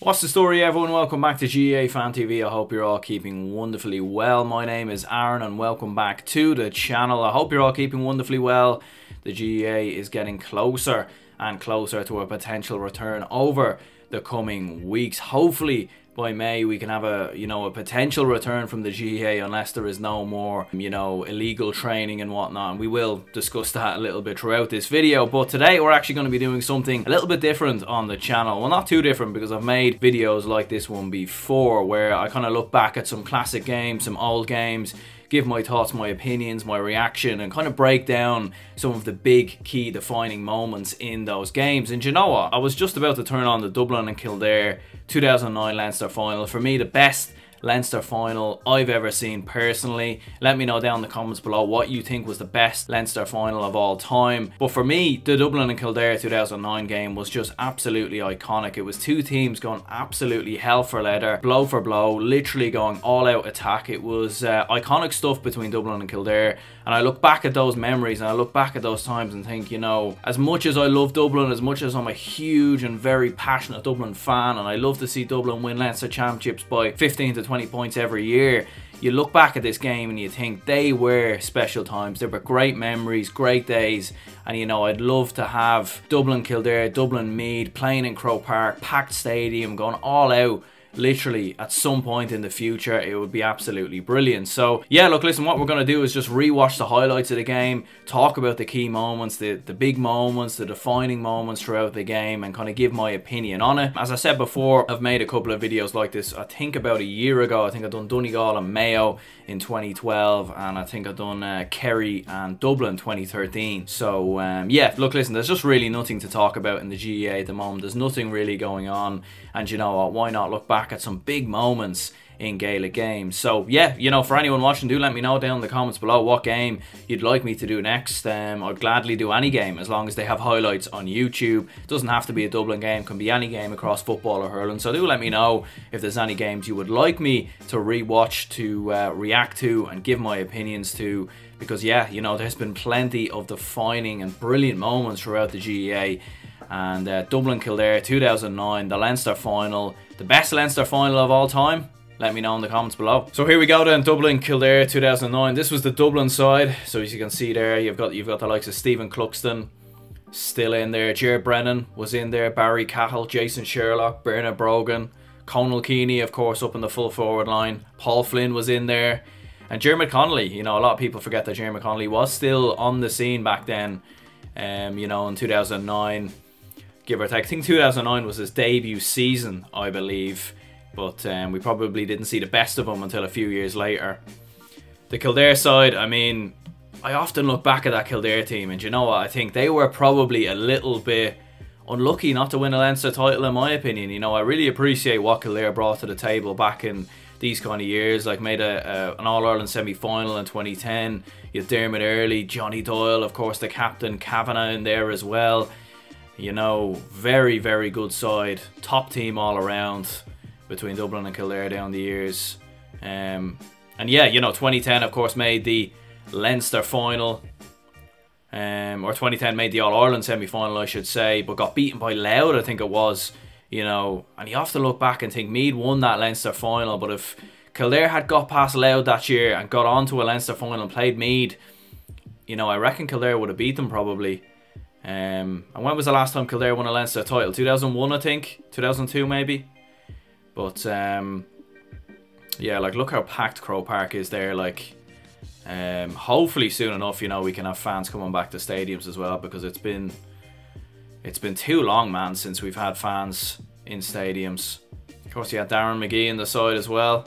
What's the story, everyone? Welcome back to GAA Fan TV. I hope you're all keeping wonderfully well. My name is Aaron and welcome back to the channel. I hope you're all keeping wonderfully well. The GAA is getting closer and closer to a potential return over the coming weeks. Hopefully by May we can have a potential return from the GAA, unless there is no more illegal training and whatnot, and we will discuss that a little bit throughout this video. But today we're actually going to be doing something a little bit different on the channel. Well, not too different, because I've made videos like this one before where I kind of look back at some classic games, some old games, give my thoughts, my opinions, my reaction, and kind of break down some of the big key defining moments in those games. And you know what? I was just about to turn on the Dublin and Kildare 2009 Leinster Final. For me, the best Leinster Final I've ever seen personally. Let me know down in the comments below what you think was the best Leinster Final of all time. But for me, the Dublin and Kildare 2009 game was just absolutely iconic. It was two teams going absolutely hell for leather, blow for blow, literally going all out attack. It was iconic stuff between Dublin and Kildare, and I look back at those memories and I look back at those times and think, as much as I love Dublin, as much as I'm a huge and very passionate Dublin fan, and I love to see Dublin win Leinster Championships by 15 to 20 points every year, you look back at this game and you think they were special times. They were great memories, great days, and I'd love to have Dublin Kildare, Dublin Meath playing in Croke Park, packed stadium, going all out. Literally at some point in the future, it would be absolutely brilliant. So yeah, look, listen, what we're going to do is just rewatch the highlights of the game, talk about the key moments, the big moments, the defining moments throughout the game, and kind of give my opinion on it. As I said before, I've made a couple of videos like this, I think about a year ago. I think I've done Donegal and Mayo in 2012, and I think I've done Kerry and Dublin 2013. So yeah, look, listen, there's just really nothing to talk about in the GAA at the moment. There's nothing really going on, and you know what, why not look back at some big moments in Gaelic games. So yeah, for anyone watching, do let me know down in the comments below what game you'd like me to do next. I'd gladly do any game as long as they have highlights on YouTube. It doesn't have to be a Dublin game, can be any game across football or hurling. So do let me know if there's any games you would like me to rewatch, to react to, and give my opinions to, because yeah, there's been plenty of defining and brilliant moments throughout the GAA. And Dublin Kildare 2009, the Leinster Final, the best Leinster Final of all time? Let me know in the comments below. So here we go then, Dublin Kildare 2009. This was the Dublin side. So as you can see there, you've got the likes of Stephen Cluxton still in there. Ger Brennan was in there. Barry Cahill, Jason Sherlock, Bernard Brogan, Conal Keaney, of course, up in the full forward line. Paul Flynn was in there. And Dermot Connolly, a lot of people forget that Dermot Connolly was still on the scene back then, in 2009. Give or take. I think 2009 was his debut season, I believe, but we probably didn't see the best of him until a few years later. The Kildare side, I often look back at that Kildare team, and you know what, I think they were probably a little bit unlucky not to win a Leinster title, in my opinion. I really appreciate what Kildare brought to the table back in these kind of years, like made an All-Ireland semi-final in 2010. You had Dermot Earley, Johnny Doyle, of course the captain, Kavanagh in there as well. Very, very good side. Top team all around between Dublin and Kildare down the years. And yeah, 2010, of course, made the Leinster Final. Or 2010 made the All-Ireland semi-final, I should say, but got beaten by Louth, I think it was. And you have to look back and think Meath won that Leinster Final, but if Kildare had got past Louth that year and got on to a Leinster Final and played Meath, I reckon Kildare would have beat them probably. And when was the last time Kildare won a Leinster title? 2001, I think. 2002 maybe. But yeah, like look how packed Croke Park is there. Like hopefully soon enough, we can have fans coming back to stadiums as well, because it's been too long, man, since we've had fans in stadiums. Of course, you had Darren McGee in the side as well.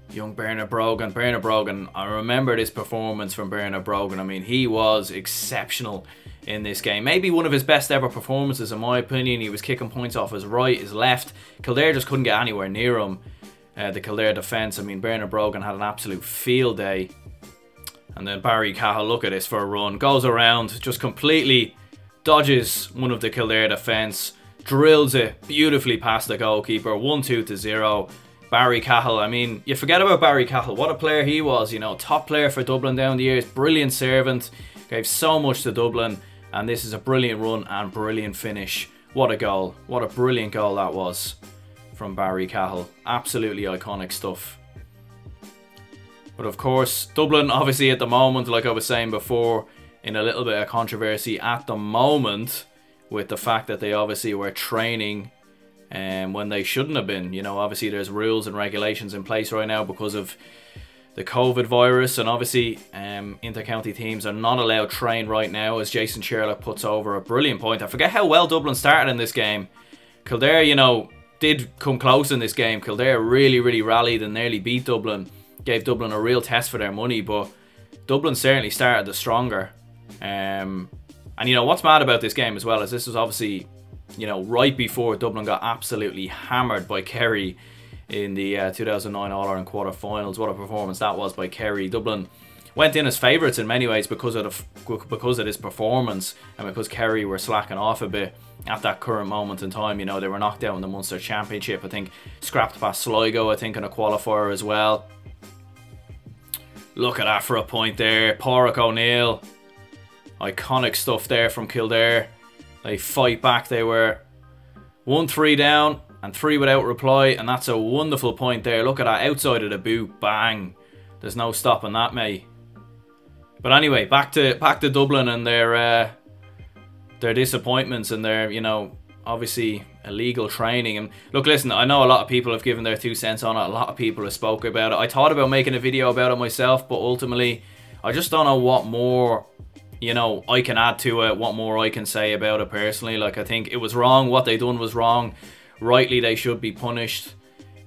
Young Bernard Brogan. Bernard Brogan, I remember this performance from Bernard Brogan. He was exceptional in this game. Maybe one of his best ever performances, in my opinion. He was kicking points off his right, his left. Kildare just couldn't get anywhere near him. The Kildare defence, Bernard Brogan had an absolute field day. And then Barry Cahill, look at this for a run. Goes around, just completely dodges one of the Kildare defence. Drills it beautifully past the goalkeeper. 1-2 to 0. Barry Cahill, you forget about Barry Cahill. What a player he was, top player for Dublin down the years. Brilliant servant, gave so much to Dublin, and this is a brilliant run and brilliant finish What a goal. What a brilliant goal that was from Barry Cahill. Absolutely iconic stuff. But of course, Dublin obviously at the moment, like I was saying before, in a little bit of controversy at the moment with the fact that they obviously were training when they shouldn't have been. You know, obviously there's rules and regulations in place right now because of the COVID virus, and obviously inter-county teams are not allowed to train right now, as Jason Sherlock puts over a brilliant point. I forget how well Dublin started in this game. Kildare, you know, did come close in this game. Kildare really rallied and nearly beat Dublin. Gave Dublin a real test for their money, but Dublin certainly started the stronger. And you know what's mad about this game as well is this was obviously, you know, right before Dublin got absolutely hammered by Kerry in the 2009 All-Ireland quarter-finals. What a performance that was by Kerry. Dublin went in as favourites in many ways because of this performance, and because Kerry were slacking off a bit at that current moment in time. You know, they were knocked out in the Munster Championship. I think scrapped past Sligo, I think, in a qualifier as well. Look at that for a point there. Pádraig O'Neill. Iconic stuff there from Kildare. They fight back. They were 1-3 down and 3 without reply, and that's a wonderful point there. Look at that, outside of the boot. Bang. There's no stopping that, mate. But anyway, back to Dublin and their disappointments and their, you know, obviously illegal training. And look, listen, I know a lot of people have given their 2 cents on it. A lot of people have spoke about it. I thought about making a video about it myself, but ultimately I just don't know what more, you know, I can add to it, what more I can say about it personally. Like, I think it was wrong. What they done was wrong. Rightly, they should be punished.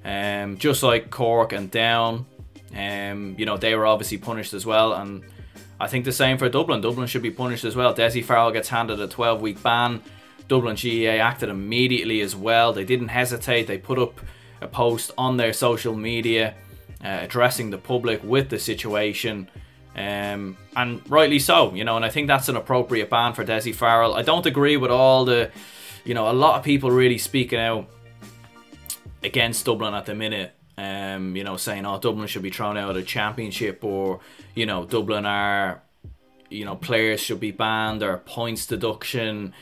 Just like Cork and Down, you know, they were obviously punished as well. And I think the same for Dublin. Dublin should be punished as well. Dessie Farrell gets handed a 12-week ban. Dublin GAA acted immediately as well. They didn't hesitate. They put up a post on their social media addressing the public with the situation. And rightly so, you know, and I think that's an appropriate ban for Dessie Farrell. I don't agree with all the, you know, a lot of people really speaking out against Dublin at the minute. You know, saying, oh, Dublin should be thrown out of the championship, or, you know, Dublin are, you know, players should be banned, or points deduction,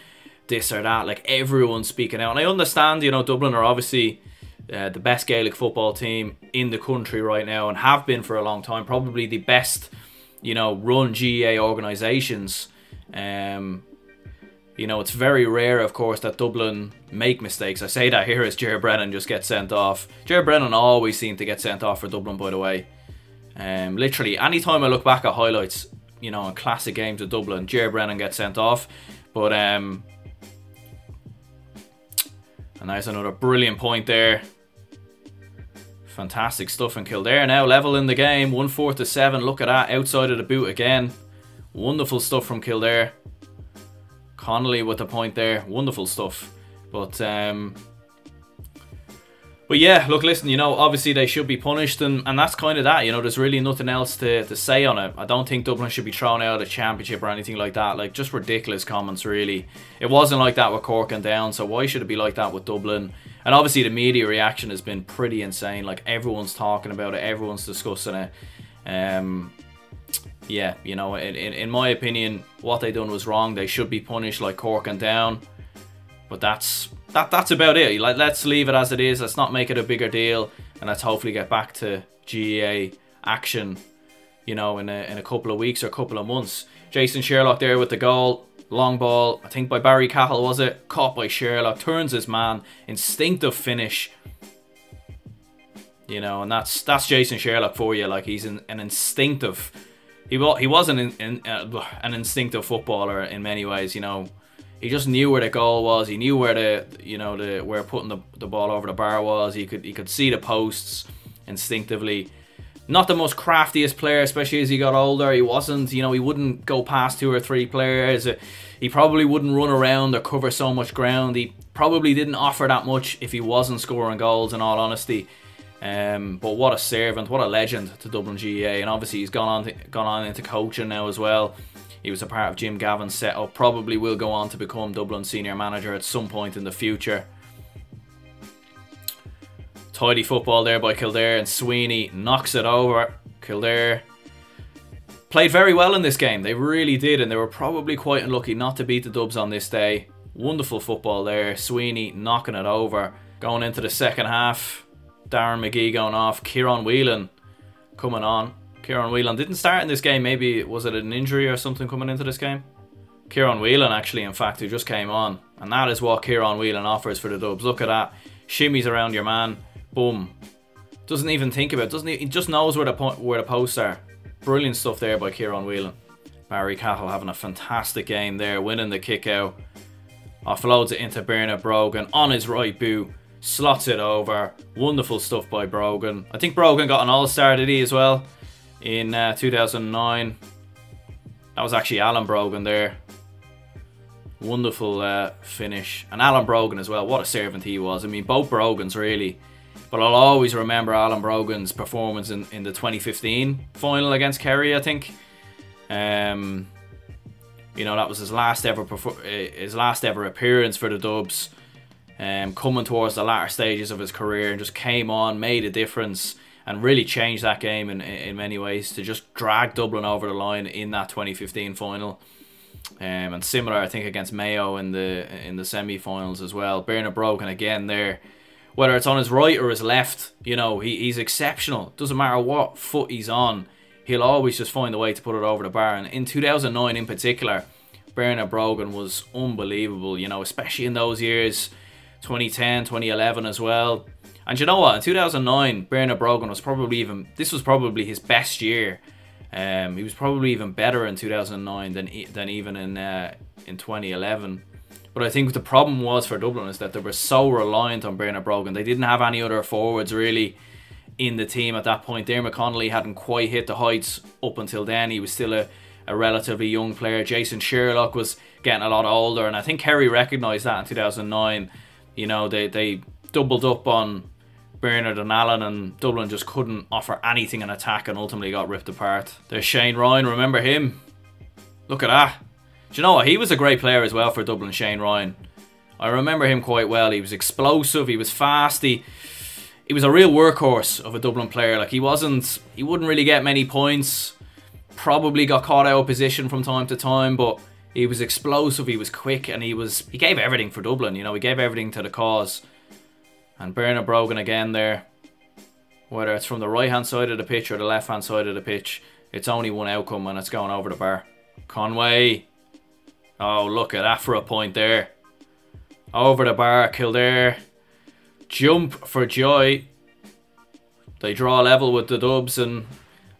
this or that. Like, everyone's speaking out. And I understand, you know, Dublin are obviously the best Gaelic football team in the country right now, and have been for a long time. Probably the best, you know, run GAA organisations. You know, it's very rare, of course, that Dublin make mistakes. I say that here as Ger Brennan just gets sent off. Ger Brennan always seemed to get sent off for Dublin, by the way. Literally, anytime I look back at highlights, you know, in classic games of Dublin, Ger Brennan gets sent off. But, and there's another brilliant point there. Fantastic stuff in Kildare now, level in the game, 1-4-7. Look at that, outside of the boot again. Wonderful stuff from Kildare. Connolly with the point there, wonderful stuff. But yeah, look, listen, you know, obviously they should be punished, and that's kind of that. You know, there's really nothing else to say on it. I don't think Dublin should be thrown out of the championship or anything like that. Like, just ridiculous comments, really. It wasn't like that with Cork and Down, so why should it be like that with Dublin? And obviously the media reaction has been pretty insane. Like, everyone's talking about it, everyone's discussing it. Yeah, you know, in my opinion, what they done was wrong. They should be punished like Cork and Down. But that's about it. Like, let's leave it as it is. Let's not make it a bigger deal, and let's hopefully get back to GAA action, you know, in a couple of weeks or a couple of months. Jason Sherlock there with the goal. Long ball, I think by Barry Cahill, was it? Caught by Sherlock, turns his man, instinctive finish. You know, and that's Jason Sherlock for you. Like, he's an instinctive. He was an instinctive footballer in many ways. You know, he just knew where the goal was. He knew where where putting the ball over the bar was. He could see the posts instinctively. Not the most craftiest player, especially as he got older. He wasn't, you know, he wouldn't go past 2 or 3 players. He probably wouldn't run around or cover so much ground. He probably didn't offer that much if he wasn't scoring goals, in all honesty. But what a servant, what a legend to Dublin GAA, and obviously he's gone on into coaching now as well. He was a part of Jim Gavin's setup. Probably will go on to become Dublin senior manager at some point in the future. Tidy football there by Kildare, and Sweeney knocks it over. Kildare played very well in this game. They really did, and they were probably quite unlucky not to beat the Dubs on this day. Wonderful football there. Sweeney knocking it over. Going into the second half. Darren McGee going off. Kieran Whelan coming on. Kieran Whelan didn't start in this game. Maybe was it an injury or something coming into this game? Kieran Whelan actually, in fact, who just came on. And that is what Kieran Whelan offers for the Dubs. Look at that. Shimmies around your man. Boom. Doesn't even think about it. He just knows where the posts are. Brilliant stuff there by Kieran Whelan. Barry Cahill having a fantastic game there. Winning the kick out. Offloads it into Bernard Brogan. On his right boot. Slots it over. Wonderful stuff by Brogan. I think Brogan got an all-star, did he, as well? In 2009. That was actually Alan Brogan there. Wonderful finish. And Alan Brogan as well. What a servant he was. I mean, both Brogans really. But I'll always remember Alan Brogan's performance in the 2015 final against Kerry, I think. You know, that was his last ever appearance for the Dubs. Coming towards the latter stages of his career, and just came on, made a difference, and really changed that game in many ways to just drag Dublin over the line in that 2015 final. And similar, I think, against Mayo in the semi-finals as well. Bernard Brogan again there. Whether it's on his right or his left, you know, he's exceptional. Doesn't matter what foot he's on, he'll always just find a way to put it over the bar. And in 2009 in particular, Bernard Brogan was unbelievable, you know, especially in those years, 2010, 2011 as well. And you know what, in 2009, Bernard Brogan was probably his best year. He was probably even better in 2009 than even in 2011. But I think the problem was for Dublin is that they were so reliant on Bernard Brogan. They didn't have any other forwards really in the team at that point. Dermot Connolly hadn't quite hit the heights up until then. He was still a relatively young player. Jason Sherlock was getting a lot older, and I think Kerry recognised that in 2009. You know, they doubled up on Bernard and Allen, and Dublin just couldn't offer anything in attack and ultimately got ripped apart. There's Shane Ryan, remember him? Look at that. Do you know what? He was a great player as well for Dublin, Shane Ryan. I remember him quite well. He was explosive, he was fast, he was a real workhorse of a Dublin player. Like, he wouldn't really get many points. Probably got caught out of position from time to time, but he was explosive, he was quick, and he gave everything for Dublin, you know, he gave everything to the cause. And Bernard Brogan again there. Whether it's from the right hand side of the pitch or the left hand side of the pitch, it's only one outcome, and it's going over the bar. Conway. Oh, look at that for a point there. Over the bar, Kildare. Jump for joy. They draw level with the Dubs, and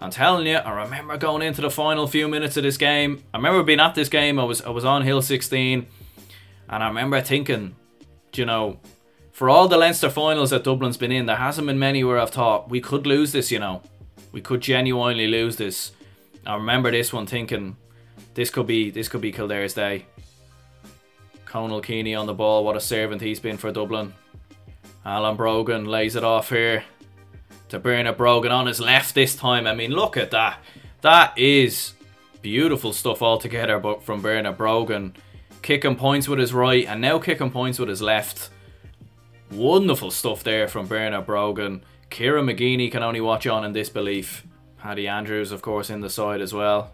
I'm telling you, I remember going into the final few minutes of this game. I remember being at this game. I was on Hill 16, and I remember thinking, you know, for all the Leinster finals that Dublin's been in, there hasn't been many where I've thought we could lose this, you know. We could genuinely lose this. I remember this one thinking, this could be Kildare's day. Conal Keeney on the ball, what a servant he's been for Dublin. Alan Brogan lays it off here to Bernard Brogan on his left this time. I mean, look at that. That is beautiful stuff altogether, but from Bernard Brogan. Kicking points with his right and now kicking points with his left. Wonderful stuff there from Bernard Brogan. Kieran McGeeney can only watch on in disbelief. Paddy Andrews, of course, in the side as well.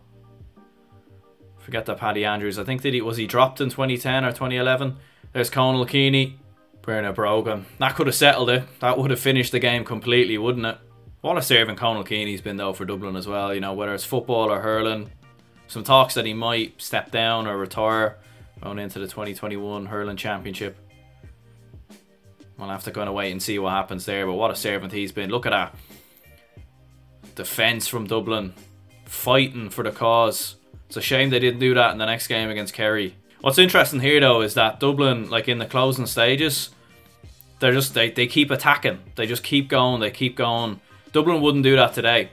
Forget that Paddy Andrews. I think was he dropped in 2010 or 2011? There's Conal Keeney. Bernard Brogan. That could have settled it. That would have finished the game completely, wouldn't it? What a servant Conal Keeney's been though for Dublin as well. You know, whether it's football or hurling. Some talks that he might step down or retire going into the 2021 hurling championship. We'll have to kind of wait and see what happens there. But what a servant he's been. Look at that. Defence from Dublin. Fighting for the cause. It's a shame they didn't do that in the next game against Kerry. What's interesting here though is that Dublin, like in the closing stages, they keep attacking. They just keep going. They keep going. Dublin wouldn't do that today.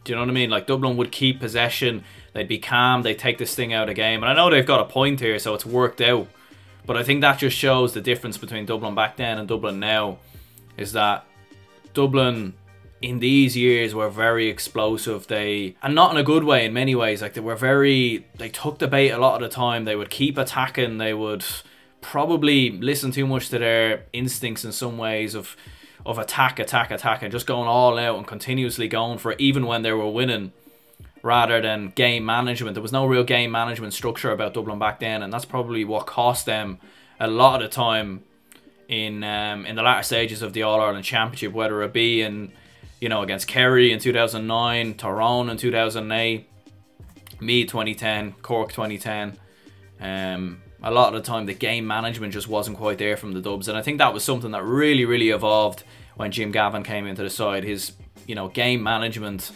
Do you know what I mean? Like, Dublin would keep possession. They'd be calm. They'd take this thing out of the game. And I know they've got a point here, so it's worked out. But I think that just shows the difference between Dublin back then and Dublin now. Is that Dublin in these years were very explosive. And not in a good way in many ways. Like, they took the bait a lot of the time. They would keep attacking. They would probably listen too much to their instincts in some ways of attack, and just going all out and continuously going for it, even when they were winning, rather than game management. There was no real game management structure about Dublin back then, and that's probably what cost them a lot of the time in the latter stages of the All-Ireland Championship, whether it be in, you know, against Kerry in 2009, Tyrone in 2008, Meath 2010, Cork 2010. A lot of the time the game management just wasn't quite there from the Dubs, and I think that was something that really evolved when Jim Gavin came into the side. His, you know, game management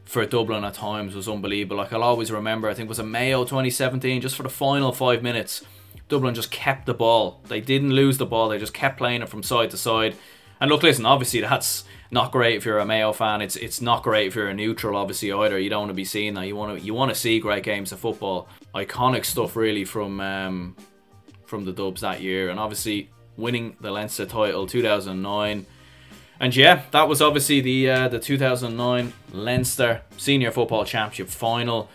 for Dublin at times was unbelievable. Like, I'll always remember, I think it was in Mayo 2017, just for the final 5 minutes, Dublin just kept the ball. They didn't lose the ball, they just kept playing it from side to side. And look, listen, obviously that's not great if you're a Mayo fan. It's not great if you're a neutral, obviously, either. You don't want to be seeing that. You want to see great games of football. Iconic stuff, really, from the Dubs that year. And obviously winning the Leinster title 2009. And yeah, that was obviously the 2009 Leinster Senior Football Championship final.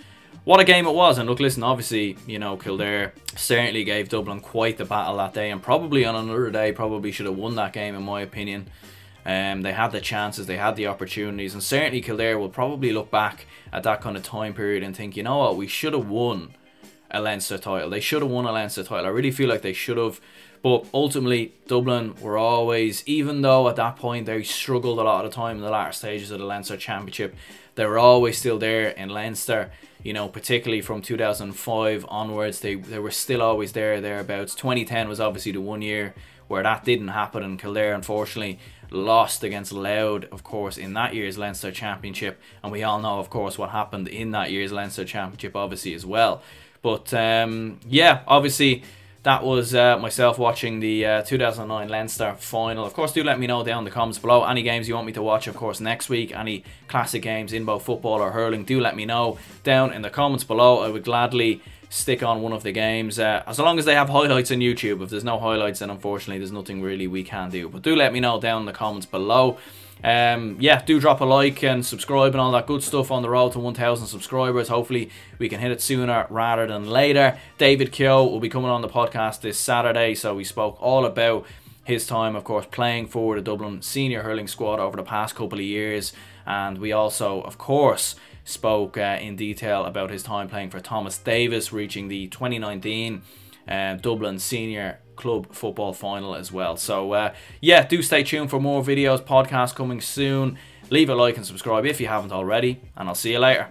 What a game it was. And look, listen, obviously, you know, Kildare certainly gave Dublin quite the battle that day, and probably on another day probably should have won that game, in my opinion. They had the chances, they had the opportunities, and certainly Kildare will probably look back at that kind of time period and think, you know what, we should have won a Leinster title. They should have won a Leinster title. I really feel like they should have. But ultimately, Dublin were always, even though at that point they struggled a lot of the time in the latter stages of the Leinster Championship, they were always still there in Leinster. You know, particularly from 2005 onwards, they were still always thereabouts. 2010 was obviously the one year where that didn't happen, and Kildare, unfortunately, lost against Louth, of course, in that year's Leinster Championship. And we all know, of course, what happened in that year's Leinster Championship, obviously, as well. But, yeah, obviously, that was myself watching the 2009 Leinster final. Of course, do let me know down in the comments below any games you want me to watch, of course, next week. Any classic games in both football or hurling, do let me know down in the comments below. I would gladly stick on one of the games, as long as they have highlights on YouTube. If there's no highlights, then unfortunately there's nothing really we can do. But do let me know down in the comments below. Yeah, do drop a like and subscribe and all that good stuff on the road to 1,000 subscribers. Hopefully we can hit it sooner rather than later. David Keogh will be coming on the podcast this Saturday, so we spoke all about his time, of course, playing for the Dublin senior hurling squad over the past couple of years. And we also, of course, spoke in detail about his time playing for Thomas Davis, reaching the 2019 Dublin Senior Club Football Final as well. So yeah, do stay tuned for more videos, podcasts coming soon. Leave a like and subscribe if you haven't already, and I'll see you later.